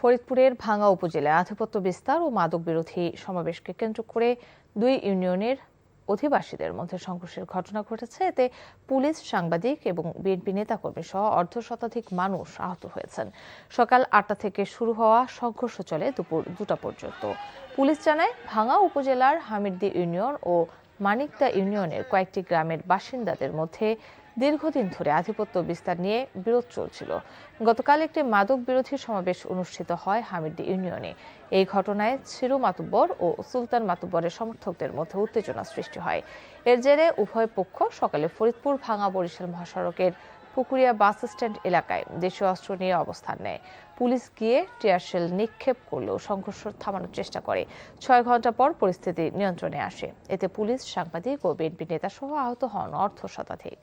ফরিদপুরের ভাঙ্গা উপজেলায় আধিপত্য বিস্তার ও মাদক বিরোধী সমাবেশকে কেন্দ্র করে দুই ইউনিয়নের অধিবাসীদের মধ্যে সংঘর্ষের ঘটনা ঘটেছে। এতে পুলিশ, সাংবাদিক এবং বিএনপি নেতাকর্মী সহ অর্ধশতাধিক মানুষ আহত হয়েছেন। সকাল ৮টা থেকে শুরু হওয়া সংঘর্ষ চলে দুপুর ২টা পর্যন্ত। পুলিশ জানায়, ভাঙ্গা উপজেলার হামিরদী ইউনিয়ন ও মানিকদা ইউনিয়নের কয়েকটি গ্রামের বাসিন্দাদের মধ্যে দীর্ঘদিন ধরে আধিপত্য বিস্তার নিয়ে বিরোধ চলছিল। গতকাল একটি মাদক বিরোধী সমাবেশ অনুষ্ঠিত হয় হামিরদী ইউনিয়নে। এই ঘটনায় ছিরু মাতুব্বর ও সুলতান মাতুব্বরের সমর্থকদের মধ্যে উত্তেজনা সৃষ্টি হয়। এর জেরে উভয় পক্ষ সকালে ফরিদপুর ভাঙ্গা বরিশাল মহাসড়কের পুকুরিয়া বাস স্ট্যান্ড এলাকায় দেশীয় অস্ত্র নিয়ে অবস্থান নেয়। পুলিশ গিয়ে টিয়ারশেল নিক্ষেপ করলেও সংঘর্ষ থামানোর চেষ্টা করে। ৬ ঘন্টা পর পরিস্থিতি নিয়ন্ত্রণে আসে। এতে পুলিশ, সাংবাদিক ও বিএনপি নেতা সহ আহত হন অর্ধশতাধিক।